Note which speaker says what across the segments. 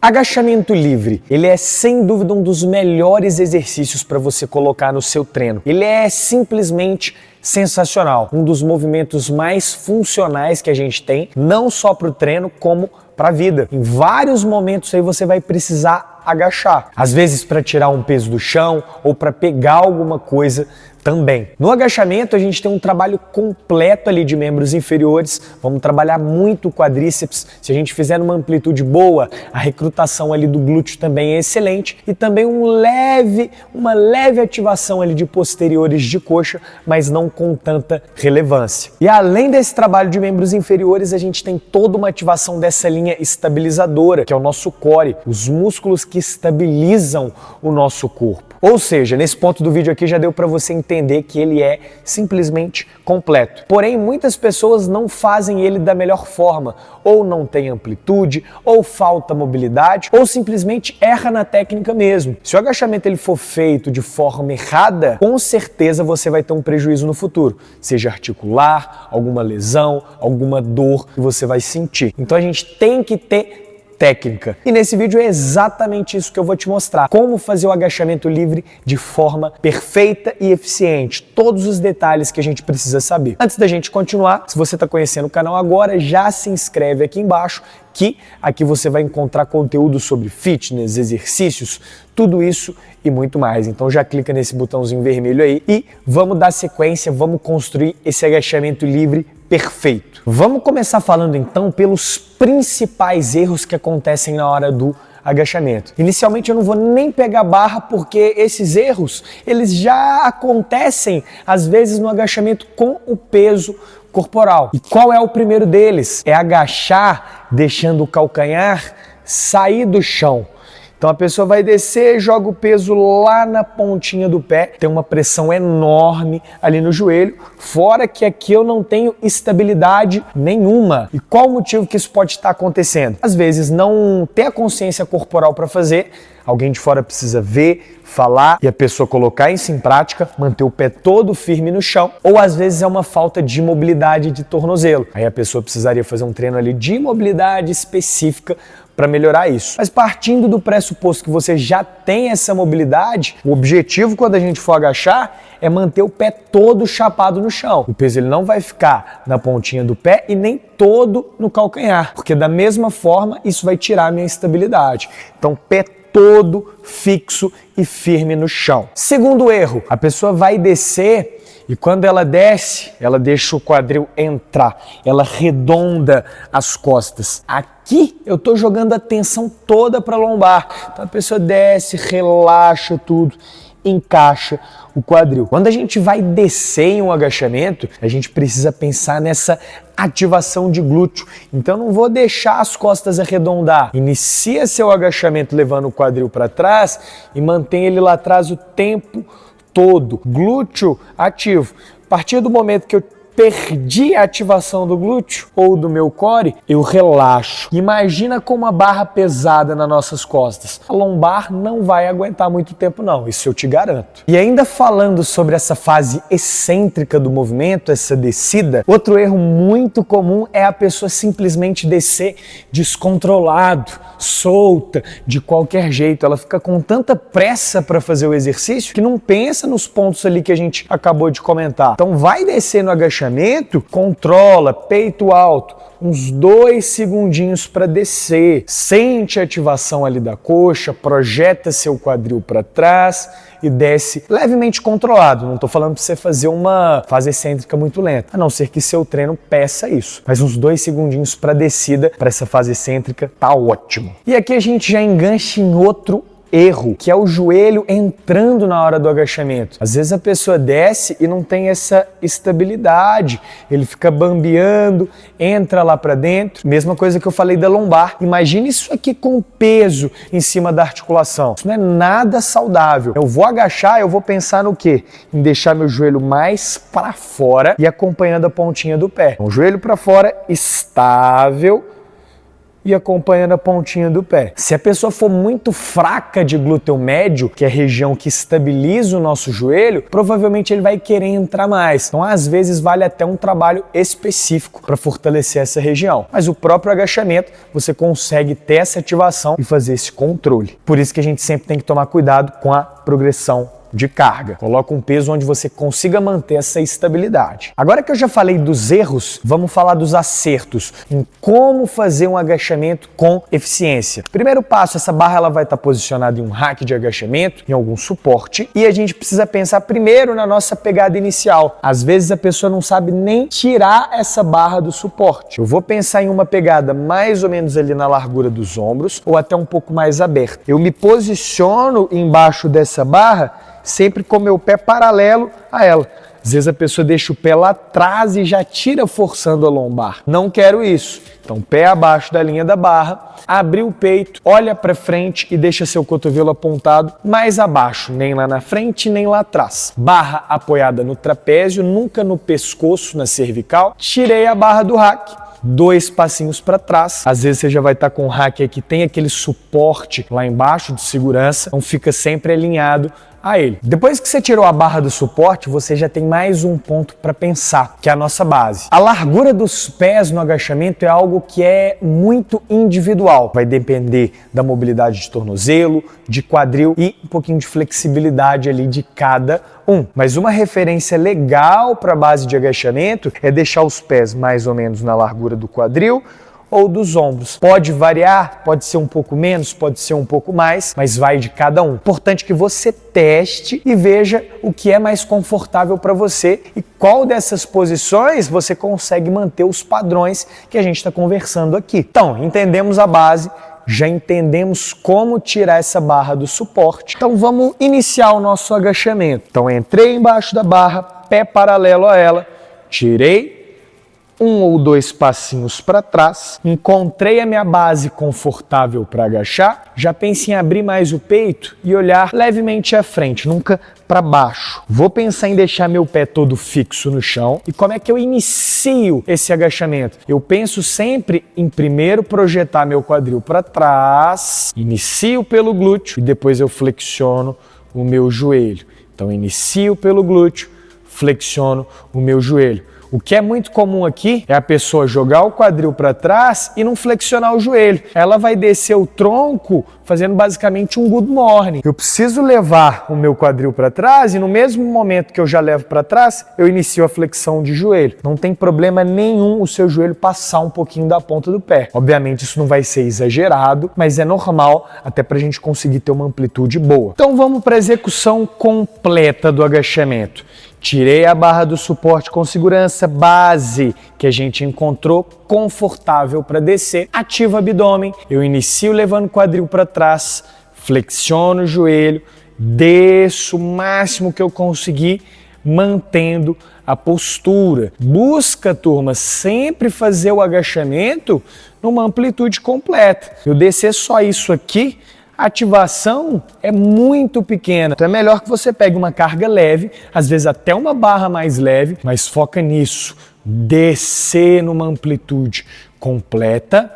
Speaker 1: Agachamento livre, ele é sem dúvida um dos melhores exercícios para você colocar no seu treino. Ele é simplesmente sensacional, um dos movimentos mais funcionais que a gente tem, não só para o treino, como para a vida. Em vários momentos aí você vai precisar agachar, às vezes para tirar um peso do chão ou para pegar alguma coisa também. No agachamento a gente tem um trabalho completo ali de membros inferiores, vamos trabalhar muito o quadríceps, se a gente fizer numa amplitude boa, a recrutação ali do glúteo também é excelente e também uma leve ativação ali de posteriores de coxa, mas não com tanta relevância. E além desse trabalho de membros inferiores, a gente tem toda uma ativação dessa linha estabilizadora, que é o nosso core, os músculos que estabilizam o nosso corpo. Ou seja, nesse ponto do vídeo aqui já deu para você entender que ele é simplesmente completo. Porém, muitas pessoas não fazem ele da melhor forma, ou não tem amplitude, ou falta mobilidade, ou simplesmente erra na técnica mesmo. Se o agachamento ele for feito de forma errada, com certeza você vai ter um prejuízo no futuro, seja articular, alguma lesão, alguma dor que você vai sentir. Então a gente tem que ter técnica. E nesse vídeo é exatamente isso que eu vou te mostrar. Como fazer o agachamento livre de forma perfeita e eficiente. Todos os detalhes que a gente precisa saber. Antes da gente continuar, se você está conhecendo o canal agora, já se inscreve aqui embaixo, que aqui você vai encontrar conteúdo sobre fitness, exercícios, tudo isso e muito mais. Então já clica nesse botãozinho vermelho aí e vamos dar sequência, vamos construir esse agachamento livre perfeito. Vamos começar falando então pelos principais erros que acontecem na hora do agachamento. Inicialmente eu não vou nem pegar barra porque esses erros, eles já acontecem às vezes no agachamento com o peso corporal. E qual é o primeiro deles? É agachar deixando o calcanhar sair do chão. Então a pessoa vai descer, joga o peso lá na pontinha do pé, tem uma pressão enorme ali no joelho, fora que aqui eu não tenho estabilidade nenhuma. E qual o motivo que isso pode estar acontecendo? Às vezes não ter a consciência corporal para fazer, alguém de fora precisa ver, falar e a pessoa colocar isso em prática, manter o pé todo firme no chão, ou às vezes é uma falta de mobilidade de tornozelo. Aí a pessoa precisaria fazer um treino ali de mobilidade específica para melhorar isso. Mas partindo do pressuposto que você já tem essa mobilidade, o objetivo quando a gente for agachar é manter o pé todo chapado no chão. O peso ele não vai ficar na pontinha do pé e nem todo no calcanhar, porque da mesma forma isso vai tirar a minha estabilidade. Então pé todo fixo e firme no chão. Segundo erro, a pessoa vai descer e quando ela desce, ela deixa o quadril entrar, ela arredonda as costas. Aqui eu estou jogando a tensão toda para a lombar. Então a pessoa desce, relaxa tudo, encaixa o quadril. Quando a gente vai descer em um agachamento, a gente precisa pensar nessa ativação de glúteo. Então não vou deixar as costas arredondar. Inicia seu agachamento levando o quadril para trás e mantém ele lá atrás o tempo todo. Glúteo ativo. A partir do momento que eu perdi a ativação do glúteo ou do meu core, eu relaxo. Imagina com uma barra pesada nas nossas costas. A lombar não vai aguentar muito tempo não, isso eu te garanto. E ainda falando sobre essa fase excêntrica do movimento, essa descida, outro erro muito comum é a pessoa simplesmente descer descontrolado, solta, de qualquer jeito. Ela fica com tanta pressa para fazer o exercício que não pensa nos pontos ali que a gente acabou de comentar. Então vai descer no agachamento, controla, peito alto, uns 2 segundinhos para descer. Sente a ativação ali da coxa, projeta seu quadril para trás e desce levemente controlado. Não estou falando para você fazer uma fase excêntrica muito lenta, a não ser que seu treino peça isso. Mas uns 2 segundinhos para descida, para essa fase excêntrica, tá ótimo. E aqui a gente já engancha em outro erro, que é o joelho entrando na hora do agachamento. Às vezes a pessoa desce e não tem essa estabilidade, ele fica bambeando, entra lá para dentro. Mesma coisa que eu falei da lombar. Imagine isso aqui com peso em cima da articulação. Isso não é nada saudável. Eu vou agachar, eu vou pensar no quê? Em deixar meu joelho mais para fora e acompanhando a pontinha do pé. Então, o joelho para fora, estável, e acompanhando a pontinha do pé. Se a pessoa for muito fraca de glúteo médio, que é a região que estabiliza o nosso joelho, provavelmente ele vai querer entrar mais. Então, às vezes, vale até um trabalho específico para fortalecer essa região. Mas o próprio agachamento, você consegue ter essa ativação e fazer esse controle. Por isso que a gente sempre tem que tomar cuidado com a progressão de carga. Coloca um peso onde você consiga manter essa estabilidade. Agora que eu já falei dos erros, vamos falar dos acertos, em como fazer um agachamento com eficiência. Primeiro passo, essa barra ela vai estar posicionada em um rack de agachamento, em algum suporte, e a gente precisa pensar primeiro na nossa pegada inicial. Às vezes a pessoa não sabe nem tirar essa barra do suporte. Eu vou pensar em uma pegada mais ou menos ali na largura dos ombros, ou até um pouco mais aberta. Eu me posiciono embaixo dessa barra sempre com meu pé paralelo a ela. Às vezes a pessoa deixa o pé lá atrás e já tira forçando a lombar. Não quero isso. Então, pé abaixo da linha da barra, abre o peito, olha para frente e deixa seu cotovelo apontado mais abaixo, nem lá na frente, nem lá atrás. Barra apoiada no trapézio, nunca no pescoço, na cervical. Tirei a barra do rack. 2 passinhos para trás. Às vezes você já vai estar com o rack aqui, tem aquele suporte lá embaixo de segurança, então fica sempre alinhado a ele. Depois que você tirou a barra do suporte, você já tem mais um ponto para pensar, que é a nossa base. A largura dos pés no agachamento é algo que é muito individual. Vai depender da mobilidade de tornozelo, de quadril e um pouquinho de flexibilidade ali de cada um. Mas uma referência legal para a base de agachamento é deixar os pés mais ou menos na largura do quadril ou dos ombros. Pode variar, pode ser um pouco menos, pode ser um pouco mais, mas vai de cada um. Importante que você teste e veja o que é mais confortável para você e qual dessas posições você consegue manter os padrões que a gente está conversando aqui. Então, entendemos a base, já entendemos como tirar essa barra do suporte. Então vamos iniciar o nosso agachamento. Então entrei embaixo da barra, pé paralelo a ela, tirei 1 ou 2 passinhos para trás, encontrei a minha base confortável para agachar, já pense em abrir mais o peito e olhar levemente à frente, nunca para baixo. Vou pensar em deixar meu pé todo fixo no chão. E como é que eu inicio esse agachamento? Eu penso sempre em primeiro projetar meu quadril para trás, inicio pelo glúteo e depois eu flexiono o meu joelho. Então inicio pelo glúteo, flexiono o meu joelho. O que é muito comum aqui é a pessoa jogar o quadril para trás e não flexionar o joelho. Ela vai descer o tronco fazendo basicamente um good morning. Eu preciso levar o meu quadril para trás e no mesmo momento que eu já levo para trás, eu inicio a flexão de joelho. Não tem problema nenhum o seu joelho passar um pouquinho da ponta do pé. Obviamente isso não vai ser exagerado, mas é normal até para a gente conseguir ter uma amplitude boa. Então vamos para a execução completa do agachamento. Tirei a barra do suporte com segurança, base que a gente encontrou confortável para descer. Ativo o abdômen, eu inicio levando o quadril para trás, flexiono o joelho, desço o máximo que eu conseguir, mantendo a postura. Busca, turma, sempre fazer o agachamento numa amplitude completa. Eu descer só isso aqui, a ativação é muito pequena. Então é melhor que você pegue uma carga leve, às vezes até uma barra mais leve, mas foca nisso. Descer numa amplitude completa,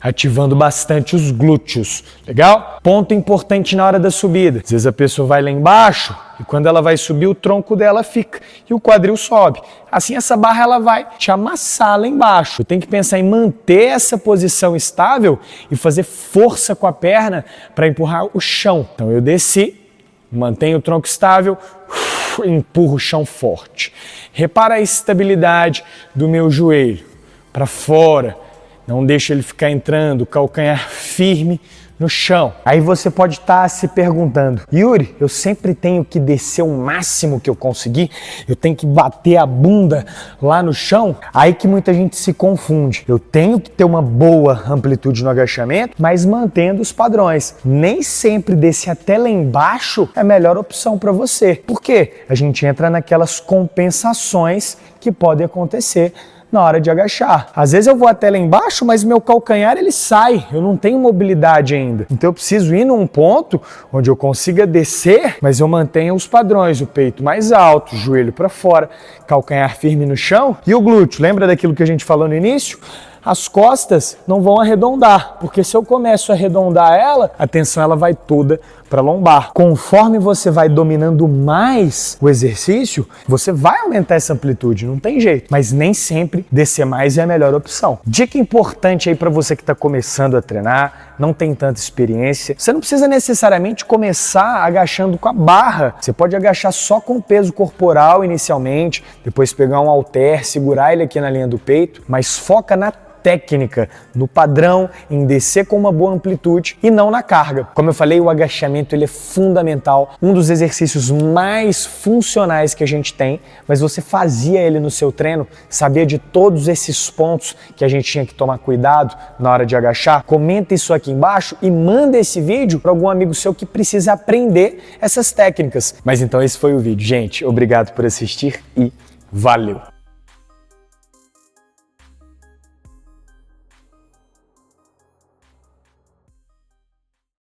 Speaker 1: ativando bastante os glúteos. Legal? Ponto importante na hora da subida. Às vezes a pessoa vai lá embaixo e quando ela vai subir, o tronco dela fica e o quadril sobe. Assim, essa barra ela vai te amassar lá embaixo. Eu tenho que pensar em manter essa posição estável e fazer força com a perna para empurrar o chão. Então eu desci, mantenho o tronco estável, empurro o chão forte. Repara a estabilidade do meu joelho para fora. Não deixa ele ficar entrando, calcanhar firme no chão. Aí você pode estar se perguntando, Yuri, eu sempre tenho que descer o máximo que eu conseguir? Eu tenho que bater a bunda lá no chão? Aí que muita gente se confunde. Eu tenho que ter uma boa amplitude no agachamento, mas mantendo os padrões. Nem sempre descer até lá embaixo é a melhor opção para você. Por quê? A gente entra naquelas compensações que podem acontecer na hora de agachar. Às vezes eu vou até lá embaixo, mas meu calcanhar ele sai, eu não tenho mobilidade ainda. Então eu preciso ir num ponto onde eu consiga descer, mas eu mantenho os padrões, o peito mais alto, joelho para fora, calcanhar firme no chão e o glúteo. Lembra daquilo que a gente falou no início? as costas não vão arredondar, porque se eu começo a arredondar ela, a tensão ela vai toda para a lombar. Conforme você vai dominando mais o exercício, você vai aumentar essa amplitude, não tem jeito. Mas nem sempre descer mais é a melhor opção. Dica importante aí para você que está começando a treinar, não tem tanta experiência, você não precisa necessariamente começar agachando com a barra. Você pode agachar só com o peso corporal inicialmente, depois pegar um halter, segurar ele aqui na linha do peito, mas foca na técnica, no padrão, em descer com uma boa amplitude e não na carga. Como eu falei, o agachamento ele é fundamental, um dos exercícios mais funcionais que a gente tem, mas você fazia ele no seu treino, sabia de todos esses pontos que a gente tinha que tomar cuidado na hora de agachar? Comenta isso aqui embaixo e manda esse vídeo para algum amigo seu que precisa aprender essas técnicas. Mas então esse foi o vídeo. Gente, obrigado por assistir e valeu!